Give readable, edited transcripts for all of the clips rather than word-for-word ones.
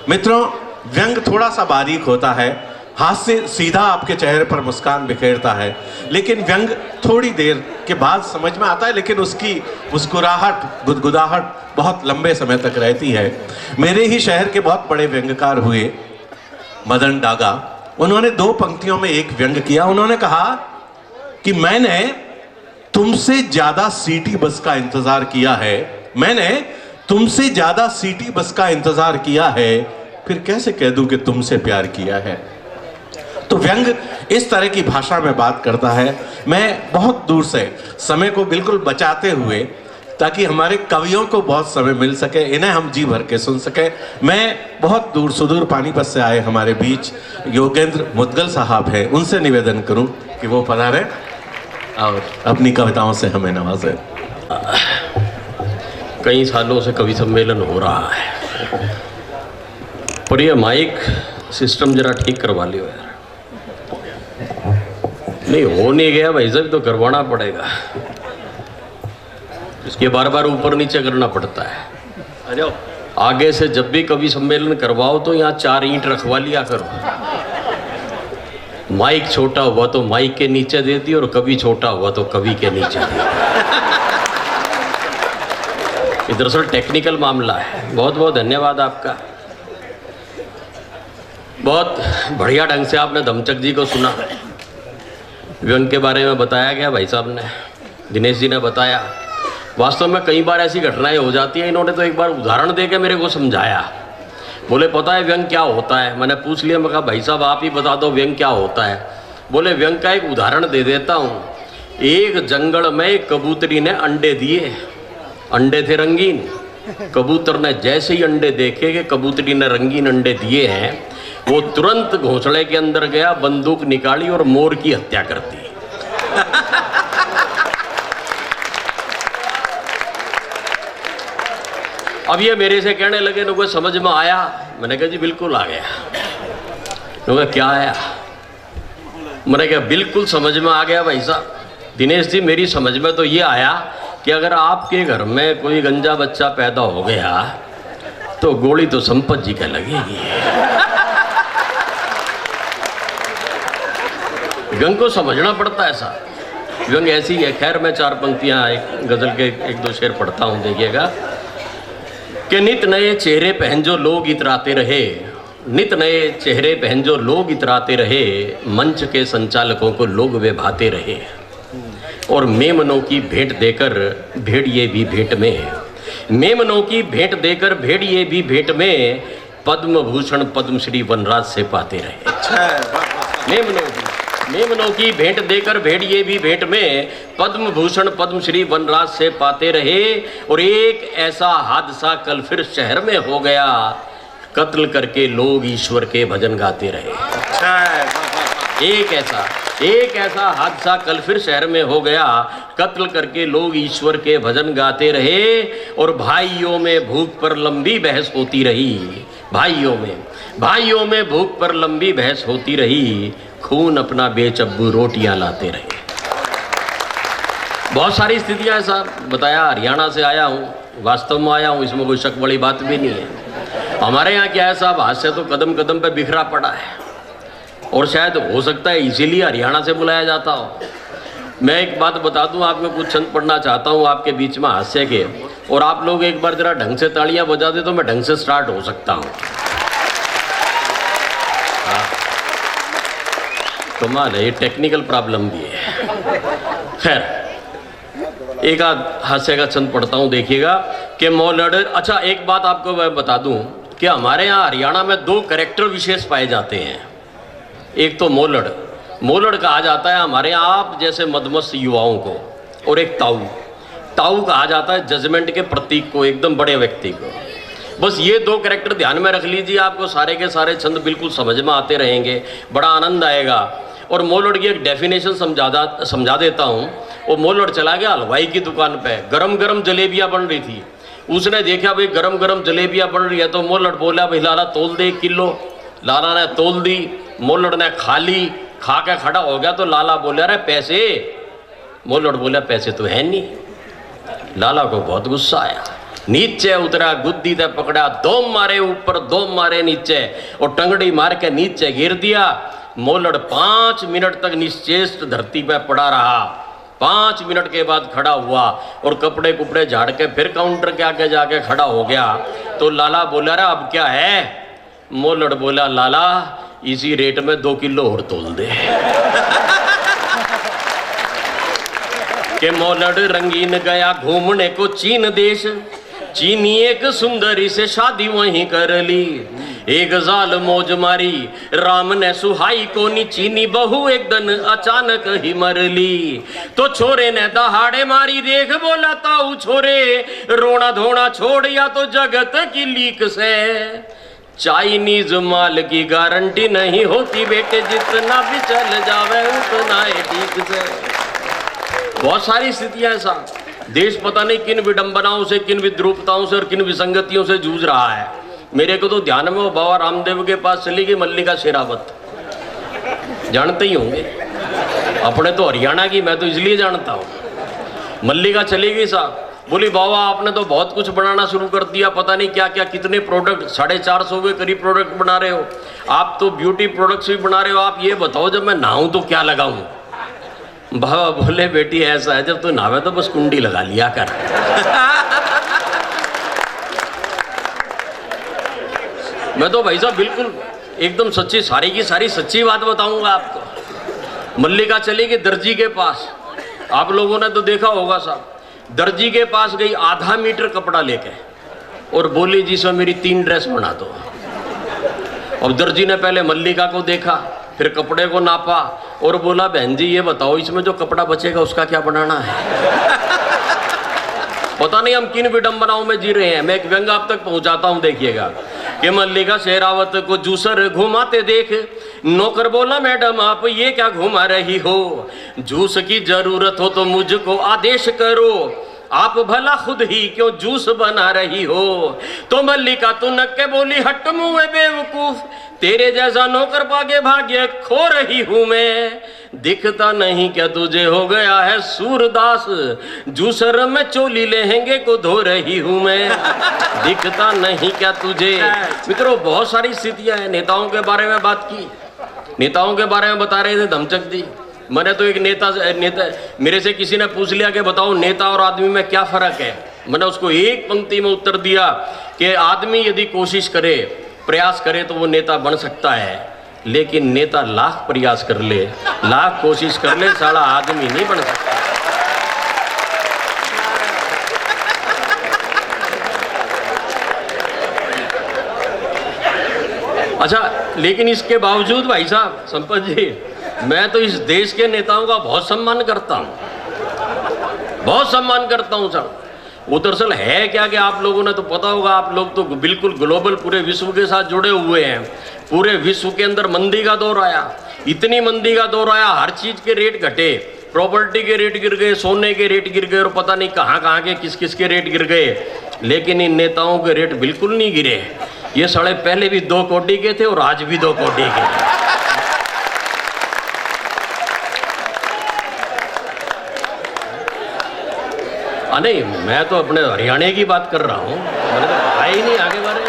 मित्रों, व्यंग थोड़ा सा बारीक होता है, हास्य सीधा आपके चेहरे पर मुस्कान बिखेरता है, लेकिन व्यंग थोड़ी देर के बाद समझ में आता है, लेकिन उसकी मुस्कुराहट, गुदगुदाहट बहुत लंबे समय तक रहती है। मेरे ही शहर के बहुत बड़े व्यंग्यकार हुए मदन डागा, उन्होंने 2 पंक्तियों में एक व्यंग किया। उन्होंने कहा कि मैंने तुमसे ज्यादा सिटी बस का इंतजार किया है, मैंने तुमसे ज्यादा सिटी बस का इंतजार किया है, फिर कैसे कह दूं कि तुमसे प्यार किया है। तो व्यंग इस तरह की भाषा में बात करता है। मैं बहुत दूर से समय को बिल्कुल बचाते हुए, ताकि हमारे कवियों को बहुत समय मिल सके, इन्हें हम जी भर के सुन सके, मैं बहुत दूर सुदूर पानीपत से आए हमारे बीच योगेंद्र मुदगल साहब हैं, उनसे निवेदन करूं कि वो पधारें और अपनी कविताओं से हमें नवाजें। कई सालों से कवि सम्मेलन हो रहा है, पर ये माइक सिस्टम जरा ठीक करवा लियो यार। नहीं हो नहीं गया भाई साहब, तो करवाना पड़ेगा, इसके बार बार ऊपर नीचे करना पड़ता है। अरे आगे से जब भी कवि सम्मेलन करवाओ तो यहाँ 4 ईंट रखवा लिया करो। माइक छोटा हुआ तो माइक के नीचे दे दी, और कवि छोटा हुआ तो कवि के नीचे दे दी। दरअसल टेक्निकल मामला है। बहुत बहुत धन्यवाद आपका। बहुत बढ़िया ढंग से आपने धमचक जी को सुना, व्यंग के बारे में बताया गया, भाई साहब ने, दिनेश जी ने बताया। वास्तव में कई बार ऐसी घटनाएं हो जाती हैं। इन्होंने तो एक बार उदाहरण देके मेरे को समझाया। बोले पता है व्यंग क्या होता है? मैंने पूछ लिया, मैं कहा भाई साहब आप ही बता दो व्यंग क्या होता है। बोले व्यंग का एक उदाहरण दे देता हूँ। एक जंगल में एक कबूतरी ने अंडे दिए, अंडे थे रंगीन। कबूतर ने जैसे ही अंडे देखे कि कबूतरी ने रंगीन अंडे दिए हैं, वो तुरंत घोंसले के अंदर गया, बंदूक निकाली और मोर की हत्या कर दी। अब ये मेरे से कहने लगे, नुको समझ में आया? मैंने कहा जी बिल्कुल आ गया। नुको क्या आया? मैंने कहा बिल्कुल समझ में आ गया भाई साहब। दिनेश जी मेरी समझ में तो ये आया कि अगर आपके घर में कोई गंजा बच्चा पैदा हो गया तो गोली तो संपत जी का लगेगी। व्यंग को समझना पड़ता है साहब। व्यंग ऐसी है। खैर मैं 4 पंक्तियां एक गजल के 1-2 शेर पढ़ता हूं, देखिएगा। कि नित नए चेहरे पहन जो लोग इतराते रहे, नित नए चेहरे पहन जो लोग इतराते रहे, मंच के संचालकों को लोग वे भाते रहे, और मेमनों की भेंट देकर भेड़िए भी भेंट में, मेमनों की भेंट देकर भेड़िए भी भेंट में, पद्म भूषण पद्मश्री वनराज से पाते रहे। मेमनों की भेंट देकर भेड़िए भी भेंट में, पद्म भूषण पद्मश्री वनराज से पाते रहे। और एक ऐसा हादसा कल फिर शहर में हो गया, कत्ल करके लोग ईश्वर के भजन गाते रहे। एक ऐसा हादसा कल फिर शहर में हो गया, कत्ल करके लोग ईश्वर के भजन गाते रहे। और भाइयों में भूख पर लंबी बहस होती रही, भाइयों में भूख पर लंबी बहस होती रही, खून अपना बेच अब्बू रोटियां लाते रहे। बहुत सारी स्थितियां हैं साहब। बताया हरियाणा से आया हूँ, वास्तव में आया हूँ, इसमें कोई शक वाली बात भी नहीं है। हमारे यहाँ क्या है साहब, हास्य तो कदम कदम पे बिखरा पड़ा है, और शायद हो सकता है इसीलिए हरियाणा से बुलाया जाता हो। मैं एक बात बता दूं, आपको कुछ छंद पढ़ना चाहता हूं आपके बीच में हास्य के, और आप लोग एक बार जरा ढंग से तालियां बजा दे तो मैं ढंग से स्टार्ट हो सकता हूं। कमाल है, ये टेक्निकल प्रॉब्लम भी है। खैर एक आध हास्य का छंद पढ़ता हूं, देखिएगा। कि मौलड़, अच्छा एक बात आपको मैं बता दूं कि हमारे यहाँ हरियाणा में 2 कैरेक्टर विशेष पाए जाते हैं। एक तो मोलड़ कहा जाता है हमारे यहाँ आप जैसे मदमस्त युवाओं को, और एक ताऊ कहा जाता है जजमेंट के प्रतीक को, एकदम बड़े व्यक्ति को। बस ये 2 कैरेक्टर ध्यान में रख लीजिए, आपको सारे के सारे छंद बिल्कुल समझ में आते रहेंगे, बड़ा आनंद आएगा। और मोलड़ की एक डेफिनेशन समझा देता हूँ। वो मोलड़ चला गया हलवाई की दुकान पे, गरम गरम जलेबियाँ बन रही थी। उसने देखा भाई गरम गरम जलेबियाँ बन रही है, तो मोलड़ बोला भाई लाला तोल दे 1 किलो। लाला ने तोल दी, मोलड़ ने खा ली, खा के खड़ा हो गया। तो लाला बोला अरे पैसे? मोलड़ बोला पैसे तो है नहीं। लाला को बहुत गुस्सा आया, नीचे उतरा, गुद्दी ते पकड़ा, दो मारे ऊपर, दो मारे नीचे, और टंगड़ी मार के नीचे गिर दिया। मोलड़ 5 मिनट तक निश्चेष्ट धरती पे पड़ा रहा। 5 मिनट के बाद खड़ा हुआ और कपड़े कुपड़े झाड़ के फिर काउंटर के आगे जाके खड़ा हो गया। तो लाला बोला, रे अब क्या है? मोलड़ बोला, लाला इसी रेट में 2 किलो और तोल दे। के मोलड़ रंगीन गया घूमने को चीन देश, चीनी एक सुंदरी से शादी वहीं कर ली। एक जाल मौज मारी, राम ने सुहाई को नी, चीनी बहू एक दिन अचानक ही मर ली। तो छोरे ने दहाड़े मारी, देख बोला ताऊ छोरे, रोना धोना छोड़ या तो जगत की लीक से। चाइनीज माल की गारंटी नहीं होती बेटे, जितना भी चल जावे उतना है ठीक से। बहुत सारी स्थितियां ऐसा, देश पता नहीं किन विडंबनाओं से, किन विद्रूपताओं से और किन विसंगतियों से जूझ रहा है। मेरे को तो ध्यान में वो बाबा रामदेव के पास चली गई मल्लिका शेरावत, जानते ही होंगे, अपने तो हरियाणा की, मैं तो इसलिए जानता हूँ। मल्लिका चली गई साहब, बोली बाबा आपने तो बहुत कुछ बनाना शुरू कर दिया, पता नहीं क्या क्या, कितने प्रोडक्ट, 450 के करीब प्रोडक्ट बना रहे हो आप, तो ब्यूटी प्रोडक्ट्स भी बना रहे हो आप, ये बताओ जब मैं नहाऊं तो क्या लगाऊं? बाबा बोले बेटी ऐसा है, जब तू नहावे तो बस कुंडी लगा लिया कर। मैं तो भाई साहब बिल्कुल एकदम सच्ची, सारी की सारी सच्ची बात बताऊंगा आपको। मल्लिका चली गई दर्जी के पास, आप लोगों ने तो देखा होगा साहब, दर्जी के पास गई, आधा मीटर कपड़ा लेके, और बोली जी सर मेरी 3 ड्रेस बना दो। अब दर्जी ने पहले मल्लिका को देखा, फिर कपड़े को नापा और बोला बहन जी ये बताओ इसमें जो कपड़ा बचेगा उसका क्या बनाना है? पता नहीं हम किन विडंबनाओं में जी रहे हैं। मैं एक व्यंग आप तक पहुंचाता हूं, देखिएगा कि मल्लिका शेरावत को जूसर घुमाते देख, नौकर बोला मैडम आप ये क्या घुमा रही हो? जूस की जरूरत हो तो मुझको आदेश करो, आप भला खुद ही क्यों जूस बना रही हो? तो मल्लिका तू नक्के बोली, हट मुँह बेवकूफ, तेरे जैसा नौकर पाके भाग्य खो रही हूं मैं। दिखता नहीं क्या तुझे हो गया है सूरदास, जूसर में चोली लहंगे को धो रही हूं मैं। दिखता नहीं क्या तुझे। मित्रों बहुत सारी स्थितियां हैं। नेताओं के बारे में बात की, नेताओं के बारे में बता रहे थे धमचक दी। मैंने तो एक नेता मेरे से किसी ने पूछ लिया कि बताओ नेता और आदमी में क्या फर्क है। मैंने उसको एक पंक्ति में उत्तर दिया कि आदमी यदि कोशिश करे, प्रयास करे तो वो नेता बन सकता है, लेकिन नेता लाख प्रयास कर ले, लाख कोशिश कर ले, साला आदमी नहीं बन सकता। अच्छा, लेकिन इसके बावजूद भाई साहब संपत जी, मैं तो इस देश के नेताओं का बहुत सम्मान करता हूं, बहुत सम्मान करता हूं साहब। वो दरअसल है क्या कि आप लोगों ने तो पता होगा, आप लोग तो बिल्कुल ग्लोबल पूरे विश्व के साथ जुड़े हुए हैं। पूरे विश्व के अंदर मंदी का दौर आया, इतनी मंदी का दौर आया, हर चीज के रेट घटे, प्रॉपर्टी के रेट गिर गए, सोने के रेट गिर गए, और पता नहीं कहाँ कहाँ के किस किस के रेट गिर गए। लेकिन इन नेताओं के रेट बिल्कुल नहीं गिरे। ये साले पहले भी 2 कौड़ी के थे और आज भी 2 कौड़ी के। नहीं, मैं तो अपने हरियाणा की बात कर रहा हूँ, मैंने तो कहा ही नहीं आगे बारे।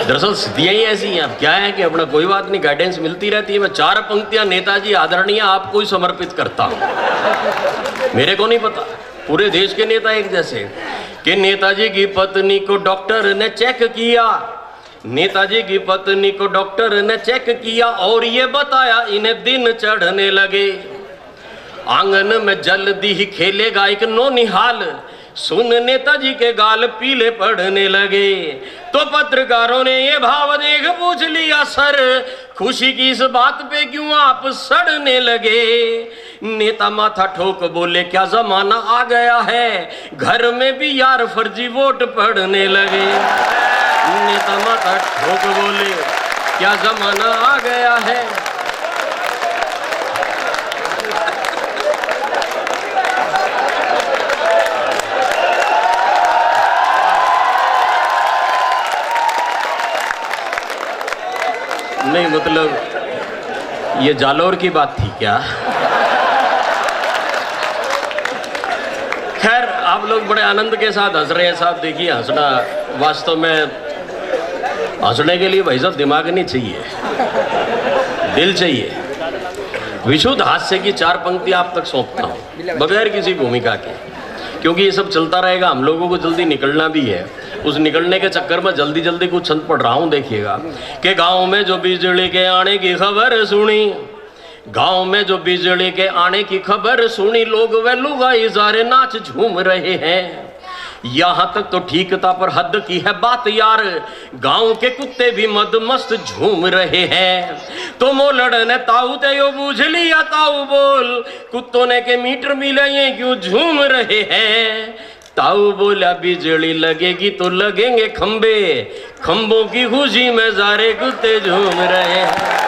दरअसल स्थितियाँ ही ऐसी हैं। अब क्या है कि अपना कोई बात नहीं, गाइडेंस मिलती रहती है। मैं 4 पंक्तियाँ नेताजी आदरणीय आपको ही समर्पित करता हूँ। मेरे को नहीं पता, पूरे देश के नेता एक जैसे। कि नेताजी की पत्नी को डॉक्टर ने चेक किया, नेताजी की पत्नी को डॉक्टर ने चेक किया और ये बताया इन्हें दिन चढ़ने लगे। आंगन में जल्दी ही खेलेगा एक नौनिहाल, सुन नेताजी के गाल पीले पड़ने लगे। तो पत्रकारों ने ये भाव देख पूछ लिया, सर खुशी की इस बात पे क्यों आप सड़ने लगे? नेता माथा ठोक बोले, क्या जमाना आ गया है, घर में भी यार फर्जी वोट पड़ने लगे। नेता माथा ठोक बोले, क्या जमाना आ गया है। नहीं मतलब ये जालौर की बात थी क्या? खैर आप लोग बड़े आनंद के साथ हंस रहे हैं साहब। देखिए हंसना वास्तव में, हंसने के लिए भाई साहब दिमाग नहीं चाहिए, दिल चाहिए। विशुद्ध हास्य की 4 पंक्तियां आप तक सौंपता हूं बगैर किसी भूमिका के, क्योंकि ये सब चलता रहेगा, हम लोगों को जल्दी निकलना भी है। उस निकलने के चक्कर में जल्दी जल्दी कुछ छंद पढ़ रहा हूं। देखिएगा कि गांव में जो बिजली के आने की खबर सुनी, गांव में जो बिजली के आने की खबर सुनी, लोग वे लुगाई सारे नाच झूम रहे हैं। यहाँ तक तो ठीक था पर हद की है बात यार, गांव के कुत्ते भी मद मस्त झूम रहे हैं। तो मोलड़ ने ताऊ ते यो बूझ लिया, ताऊ बोल कुत्तों ने के मीटर मिले ये क्यों झूम रहे हैं। ताऊ बोला बिजली लगेगी तो लगेंगे खंबे, खंबों की खुशी में सारे कुत्ते झूम रहे हैं।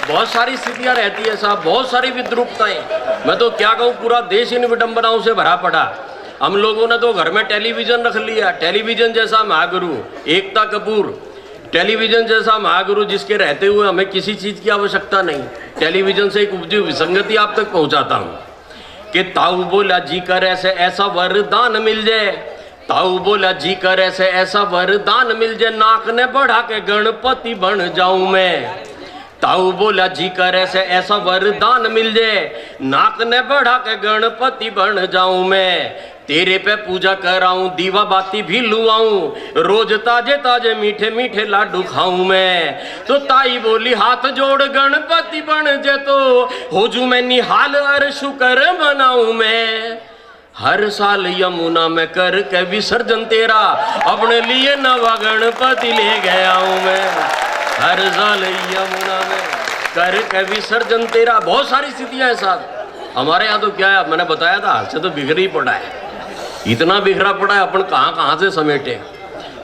बहुत सारी स्थितियां रहती है साहब, बहुत सारी विद्रूपताएं। मैं तो क्या कहूँ, पूरा देश इन विडंबनाओं से भरा पड़ा। हम लोगों ने तो घर में टेलीविजन रख लिया, टेलीविजन जैसा महागुरु एकता कपूर, टेलीविजन जैसा महागुरु जिसके रहते हुए हमें किसी चीज की आवश्यकता नहीं। टेलीविजन से एक उपजी विसंगति आप तक पहुंचाता हूँ कि ताऊ बोला जी कर ऐसे ऐसा वरदान मिल जाए, ताऊ बोला जी कर ऐसे ऐसा वरदान मिल जाए, नाक ने बढ़ा के गणपति बन जाऊं मैं। ताऊ बोला जी कर ऐसे ऐसा वरदान मिल जाए, नाक ने बढ़ा के गणपति बन जाऊं मैं। तेरे पे पूजा कराऊं, दीवा बाती भी लुआऊं, रोज ताजे ताजे मीठे मीठे लाडू खाऊं मैं। तो ताई बोली हाथ जोड़ गणपति बन जे तो हो जू मैं निहाल अर शुकर बनाऊं मैं। हर साल यमुना में कर के विसर्जन तेरा, अपने लिए नवा गणपति ले गया हूं मैं। हर साल यमुना में कर के विसर्जन तेरा। बहुत सारी स्थितियां हैं साहब हमारे यहाँ। तो क्या है, मैंने बताया था हाथ से तो बिखर ही पड़ा है, इतना बिखरा पड़ा है, अपन कहाँ कहाँ से समेटे।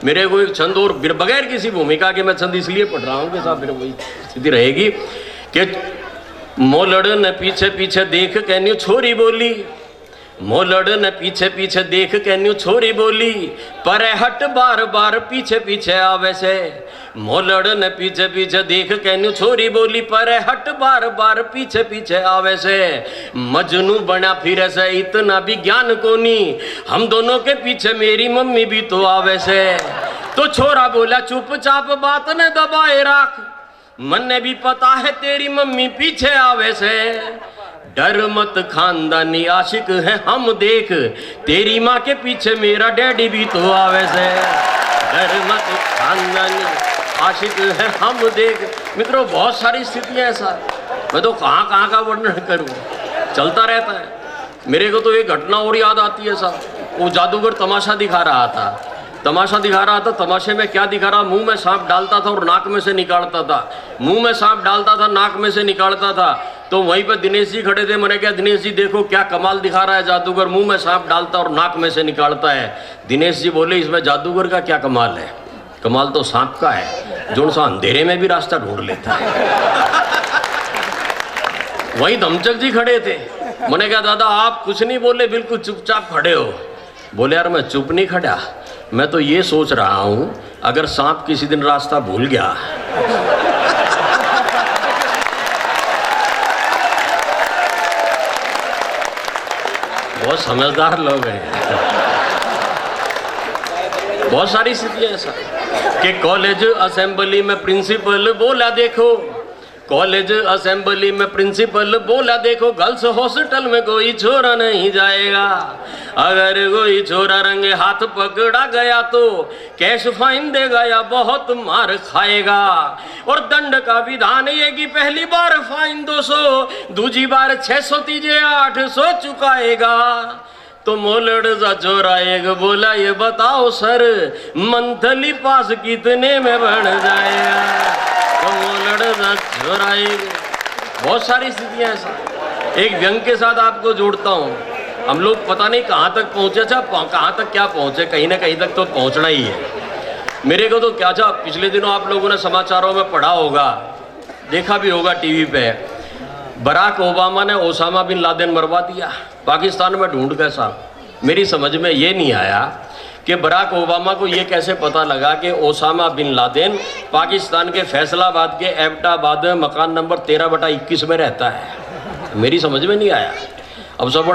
मेरे को एक छंद और बगैर किसी भूमिका के मैं छंद इसलिए पढ़ रहा हूँ कि साहब मेरे वही स्थिति रहेगी कि मोलड़ ने पीछे पीछे देख के न्यू छोरी बोली, मोलड़ ने पीछे पीछे देख के न्यू छोरी बोली, पर हट बार बार पीछे पीछे आवे से। मोलड़ ने पीछे पीछे देख के न्यू छोरी बोली, पर हट बार बार पीछे पीछे आवे से। मजनू बना फिर से इतना भी ज्ञान को नहीं, हम दोनों के पीछे मेरी मम्मी भी तो आवे से। तो छोरा बोला चुपचाप बात ने दबाए राख, मन ने भी पता है तेरी मम्मी पीछे आवे से। डर मत खानदानी आशिक है हम देख, तेरी माँ के पीछे मेरा डैडी भी तो आवे से। डर मत खानदानी आशिक है हम देख। मित्रों बहुत सारी स्थितियां ऐसा, मैं तो कहाँ कहाँ का वर्णन करूँ, चलता रहता है। मेरे को तो एक घटना और याद आती है साहब। वो जादूगर तमाशा दिखा रहा था, तमाशा दिखा रहा था। तमाशे में क्या दिखा रहा, मुंह में सांप डालता था और नाक में से निकालता था, मुंह में सांप डालता था नाक में से निकालता था। तो वहीं पर दिनेश जी खड़े थे। मैंने कहा दिनेश जी देखो क्या कमाल दिखा रहा है जादूगर, मुंह में सांप डालता और नाक में से निकालता है। दिनेश जी बोले इसमें जादूगर का क्या कमाल है, कमाल तो सांप का है जो सा अंधेरे में भी रास्ता ढूंढ लेता है। वहीं धमचक जी खड़े थे। मैंने कहा दादा आप कुछ नहीं बोले, बिल्कुल चुपचाप खड़े हो। बोले यार मैं चुप नहीं खड़ा, मैं तो ये सोच रहा हूं अगर सांप किसी दिन रास्ता भूल गया बहुत समझदार लोग हैं। बहुत सारी स्थितियां ऐसा कि कॉलेज असेंबली में प्रिंसिपल बोला देखो, कॉलेज असेंबली में प्रिंसिपल बोला देखो, गर्ल्स हॉस्टल में कोई छोरा नहीं जाएगा। अगर कोई छोरा रंगे हाथ पकड़ा गया तो कैश फाइन देगा या बहुत मार खाएगा। और दंड का विधान ये कि पहली बार फाइन 200, दूसरी बार 600, तीजे 800 चुकाएगा। तो मोलड़ सा छोरा एक बोला ये बताओ सर मंथली पास कितने में बढ़ जाएगा। तो मोलड़ सा छोरा एक, बहुत सारी स्थितियां ऐसा। एक व्यंग के साथ आपको जोड़ता हूँ। हम लोग पता नहीं कहाँ तक पहुँचे, कहाँ तक क्या पहुँचे, कहीं ना कहीं तक तो पहुँचना ही है। मेरे को तो क्या था, पिछले दिनों आप लोगों ने समाचारों में पढ़ा होगा, देखा भी होगा टीवी पे, बराक ओबामा ने ओसामा बिन लादेन मरवा दिया पाकिस्तान में ढूंढ के। साहब मेरी समझ में ये नहीं आया कि बराक ओबामा को ये कैसे पता लगा कि ओसामा बिन लादेन पाकिस्तान के फैसलाबाद के एबटाबाद में मकान नंबर 13/21 में रहता है। मेरी समझ में नहीं आया। अब सब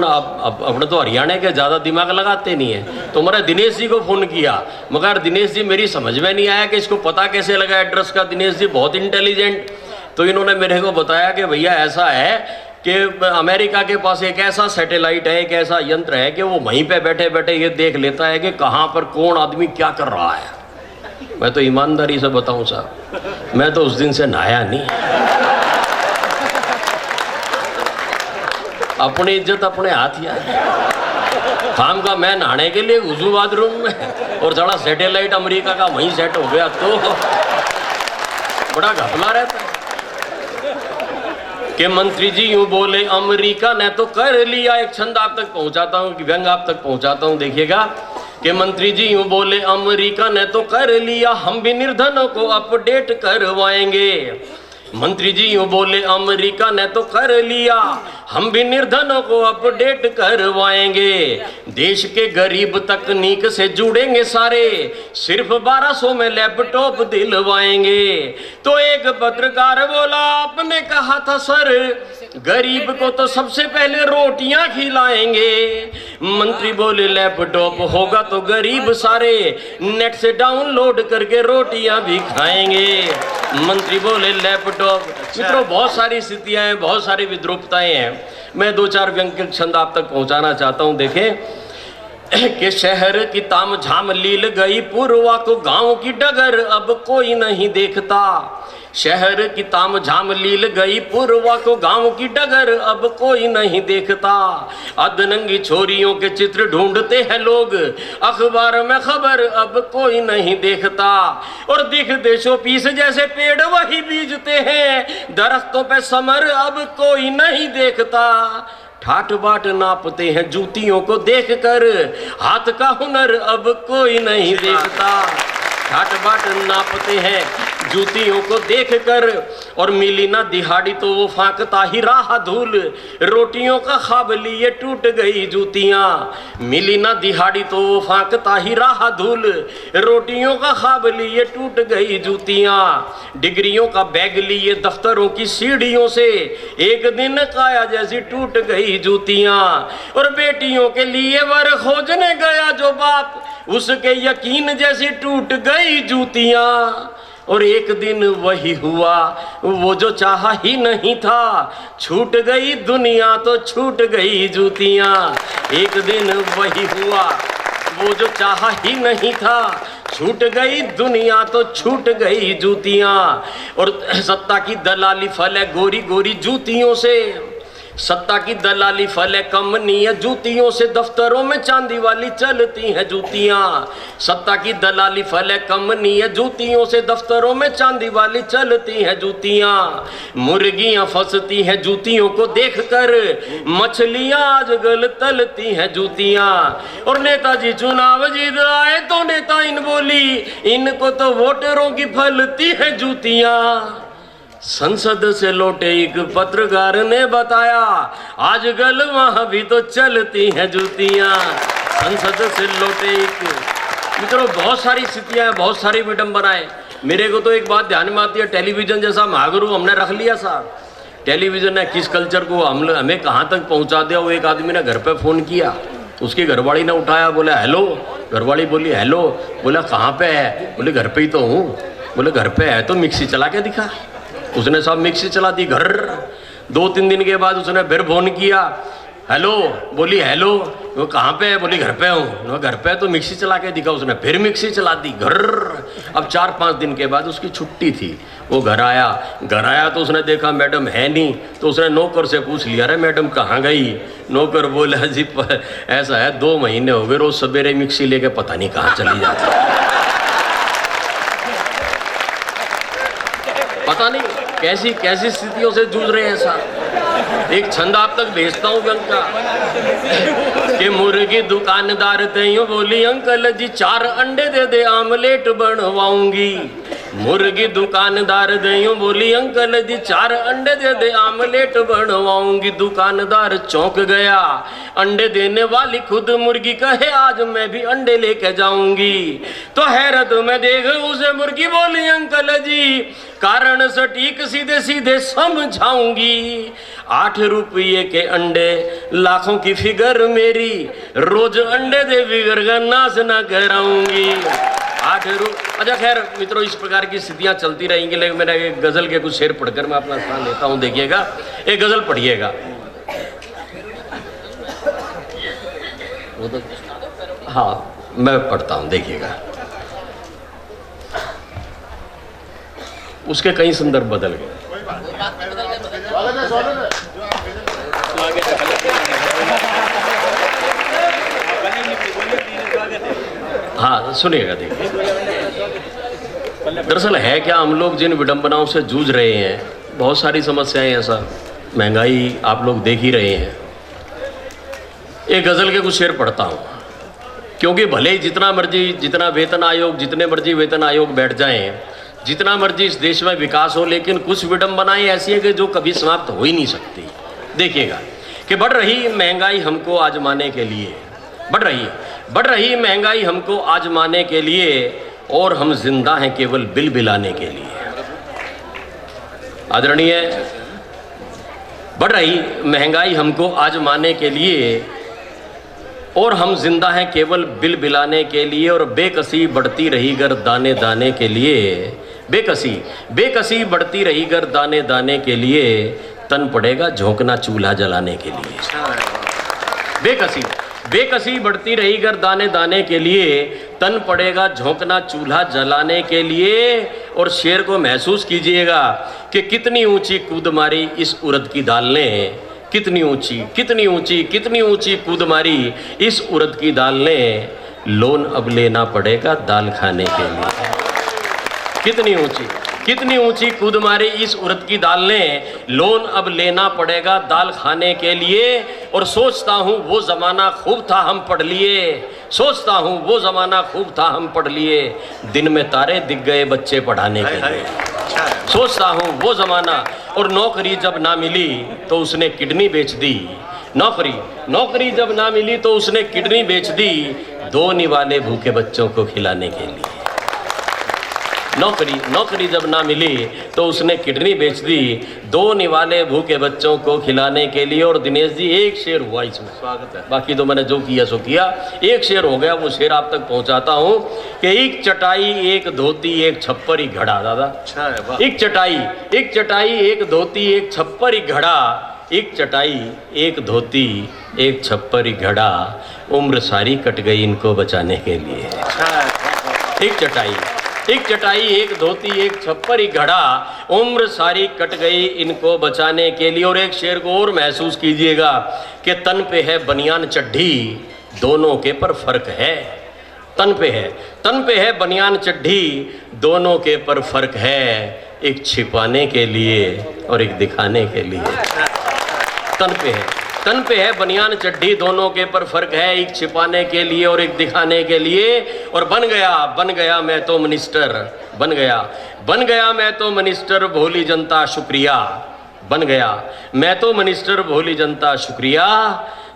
अपने तो हरियाणा के ज़्यादा दिमाग लगाते नहीं है। तो मैंने दिनेश जी को फ़ोन किया, मगर दिनेश जी मेरी समझ में नहीं आया कि इसको पता कैसे लगा एड्रेस का। दिनेश जी बहुत इंटेलिजेंट, तो इन्होंने मेरे को बताया कि भैया ऐसा है कि अमेरिका के पास एक ऐसा सैटेलाइट है, एक ऐसा यंत्र है कि वो वहीं पे बैठे बैठे ये देख लेता है कि कहाँ पर कौन आदमी क्या कर रहा है। मैं तो ईमानदारी से बताऊं साहब, मैं तो उस दिन से नहाया नहीं। अपनी इज्जत अपने हाथ ही है। काम का मैं नहाने के लिए घुसू बाथरूम में और सारा सैटेलाइट अमेरिका का वहीं सेट हो गया, तो बड़ा घपला रहता है। कि मंत्री जी यूं बोले अमेरिका ने तो कर लिया। एक छंद आप तक पहुंचाता हूं, व्यंग आप तक पहुंचाता हूं, देखिएगा। कि मंत्री जी यूं बोले अमेरिका ने तो कर लिया, हम भी निर्धनों को अपडेट करवाएंगे। मंत्री जी यूं बोले अमेरिका ने तो कर लिया, हम भी निर्धनों को अपडेट करवाएंगे। देश के गरीब तकनीक से जुड़ेंगे सारे, सिर्फ 1200 में लैपटॉप दिलवाएंगे। तो एक पत्रकार बोला, आपने कहा था सर गरीब को तो सबसे पहले रोटियां खिलाएंगे। मंत्री बोले लैपटॉप होगा तो गरीब सारे नेट से डाउनलोड करके रोटियां भी खाएंगे। मंत्री बोले लैपटॉप। मित्रों, बहुत सारी स्थितियां हैं, बहुत सारी विद्रूपताएं हैं। मैं 2-4 व्यंग के छंद आप तक पहुंचाना चाहता हूं। देखें कि शहर की ताम झाम लील गई, पूर्वा को गांव की डगर अब कोई नहीं देखता। शहर की ताम झाम लील गई, पूर्वा को गांव की डगर अब कोई नहीं देखता। अधनंगी छोरियों के चित्र ढूंढते हैं लोग, अखबार में खबर अब कोई नहीं देखता। और दिखते शोपीस जैसे पेड़ वही बीजते हैं, दरख्तों पे समर अब कोई नहीं देखता। ठाट बाट नापते हैं जूतियों को देखकर, हाथ का हुनर अब कोई नहीं देखता। ठाट बाट नापते हैं जूतियों को देखकर, और मिली ना दिहाड़ी तो वो फांकता ही रहा धूल। रोटियों का ख्वाब लिए टूट गई जूतियां। मिली ना दिहाड़ी तो वो फांकता ही रहा धूल। रोटियों का ख्वाब लिए टूट गई जूतियां। डिग्रियों का बैग लिए दफ्तरों की सीढ़ियों से, एक दिन काया जैसी टूट गई जूतियां। और बेटियों के लिए वर खोजने गया जो बाप, उसके यकीन जैसी टूट गई जूतियां। और एक दिन वही हुआ वो जो चाहा ही नहीं था, छूट गई दुनिया तो छूट गई जूतियां। एक दिन वही हुआ वो जो चाहा ही नहीं था, छूट गई दुनिया तो छूट गई जूतियां। और सत्ता की दलाली फल है गोरी गोरी जूतियों से, सत्ता की दलाली फल है कम नहीं है जूतियों से, दफ्तरों में चांदी वाली चलती हैं जूतियां। सत्ता की दलाली फल है कम नहीं है जूतियों से, दफ्तरों में चांदी वाली चलती हैं जूतियां। मुर्गियां फंसती हैं जूतियों को देखकर, मछलियां आजकल तलती हैं जूतियां। और नेताजी चुनाव जीत आए तो नेता इन बोली, इनको तो वोटरों की फलती है जूतियां। संसद से लौटे एक पत्रकार ने बताया, आजकल वहां भी तो चलती हैं जूतियां। संसद से लौटे एक, मित्रों बहुत सारी स्थितियां, बहुत सारी विडंबनाएं। मेरे को तो एक बात ध्यान में आती है, टेलीविजन जैसा महागुरु हमने रख लिया साहब। टेलीविजन ने किस कल्चर को हमें कहाँ तक पहुँचा दिया। वो एक आदमी ने घर पे फ़ोन किया, उसकी घरवाली ने उठाया, बोला हेलो। घरवाली बोली हेलो। बोला कहाँ पे है? बोले घर पे ही तो हूँ। बोले घर पे है तो मिक्सी चला के दिखा। उसने साहब मिक्सी चला दी घर। 2-3 दिन के बाद उसने फिर फोन किया, हेलो। बोली हेलो। वो कहाँ पे है? बोली घर पे हूँ। घर पे है तो मिक्सी चला के दिखा। उसने फिर मिक्सी चला दी घर। अब 4-5 दिन के बाद उसकी छुट्टी थी, वो घर आया तो उसने देखा मैडम है नहीं। तो उसने नौकर से पूछ लिया, अरे मैडम कहाँ गई? नौकर बोला जी ऐसा है 2 महीने हो गए रोज सवेरे मिक्सी लेके पता नहीं कहाँ चली जाती। पता नहीं कैसी कैसी स्थितियों से जूझ रहे हैं साहब। एक छंद आप तक भेजता हूँ व्यंग का कि मुर्गी दुकानदार तैयो बोली, अंकल जी 4 अंडे दे दे आमलेट बनवाऊंगी। मुर्गी दुकानदार दयूं बोली अंकल जी 4 अंडे दे दे आमलेट बनवाऊंगी। दुकानदार चौंक गया, अंडे देने वाली खुद मुर्गी कहे आज मैं भी अंडे लेके जाऊंगी। तो हैरत में देख उसे मुर्गी बोली अंकल जी कारण सटीक सीधे सीधे समझाऊंगी। 8 रुपये के अंडे लाखों की फिगर मेरी, रोज अंडे दे फिगर का नाश ना कराऊंगी। 8 अच्छा खैर मित्रों, इस प्रकार की स्थितियां चलती रहेंगी, लेकिन मैंने एक गजल के कुछ शेर पढ़कर मैं अपना स्थान लेता हूं। देखिएगा, एक गजल पढ़िएगा। वो तो हाँ मैं पढ़ता हूं, देखिएगा। उसके कई संदर्भ बदल गए। हाँ सुनिएगा, देखिए। दरअसल है क्या, हम लोग जिन विडंबनाओं से जूझ रहे हैं, बहुत सारी समस्याएं हैं सर, महंगाई आप लोग देख ही रहे हैं। एक गजल के कुछ शेर पढ़ता हूँ, क्योंकि भले ही जितना मर्जी जितना वेतन आयोग जितने मर्जी वेतन आयोग बैठ जाएं, जितना मर्जी इस देश में विकास हो, लेकिन कुछ विडंबनाएं ऐसी है कि जो कभी समाप्त हो ही नहीं सकती। देखिएगा कि बढ़ रही महंगाई हमको आजमाने के लिए, बढ़ रही महंगाई हमको आजमाने के लिए, और हम जिंदा हैं केवल बिल बिलाने के लिए। आदरणीय, बढ़ रही महंगाई हमको आजमाने के लिए, और हम जिंदा हैं केवल बिल बिलाने के लिए, और बेकसी बढ़ती रही गर दाने दाने के लिए, बेकसी बढ़ती रही गर दाने दाने के लिए, तन पड़ेगा झोंकना चूल्हा जलाने के लिए। बेकसी बढ़ती रही गर दाने दाने के लिए, तन पड़ेगा झोंकना चूल्हा जलाने के लिए। और शेर को महसूस कीजिएगा कि कितनी ऊंची कूद मारी इस उड़द की दाल ने, कितनी ऊंची कूद मारी इस उड़द की दाल ने, लोन अब लेना पड़ेगा दाल खाने के लिए। कितनी ऊंची कूद मारी इस उड़द की दाल ने, लोन अब लेना पड़ेगा दाल खाने के लिए। और सोचता हूँ वो ज़माना खूब था हम पढ़ लिए, दिन में तारे दिख गए बच्चे पढ़ाने के लिए। सोचता हूँ वो ज़माना, और नौकरी जब ना मिली तो उसने किडनी बेच दी। नौकरी जब ना मिली तो उसने किडनी बेच दी, 2 निवाले भूखे बच्चों को खिलाने के लिए। नौकरी जब ना मिली तो उसने किडनी बेच दी, 2 निवाले भूखे बच्चों को खिलाने के लिए। और दिनेश जी एक शेर हुआ इसमें, स्वागत है, बाकी तो मैंने जो किया सो किया, एक शेर हो गया, वो शेर आप तक पहुंचाता हूं कि एक चटाई एक धोती एक छप्पर ही घड़ा। दादा अच्छा है, एक चटाई एक धोती एक छप्पर ही घड़ा, एक चटाई एक धोती एक छप्पर ही घड़ा, उम्र सारी कट गई इनको बचाने के लिए। एक चटाई एक धोती एक छप्पर ही घड़ा, उम्र सारी कट गई इनको बचाने के लिए। और एक शेर को और महसूस कीजिएगा कि तन पे है बनियान चड्ढी, दोनों के पर फर्क है। तन पे है बनियान चड्ढी, दोनों के पर फर्क है, एक छिपाने के लिए और एक दिखाने के लिए। तन पे है बनियान चड्ढी, दोनों के पर फर्क है, एक छिपाने के लिए और एक दिखाने के लिए। और बन गया मैं तो मिनिस्टर, भोली जनता शुक्रिया।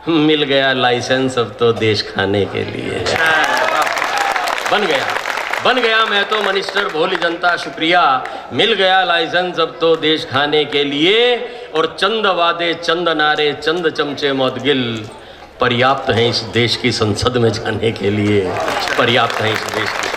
मिल गया लाइसेंस अब तो देश खाने के लिए। बन गया मैं तो मिनिस्टर, भोली जनता शुक्रिया, मिल गया लाइसेंस अब तो देश खाने के लिए। और चंद वादे चंद नारे चंद चमचे मौदगिल, पर्याप्त हैं इस देश की संसद में जाने के लिए, पर्याप्त हैं इस देश की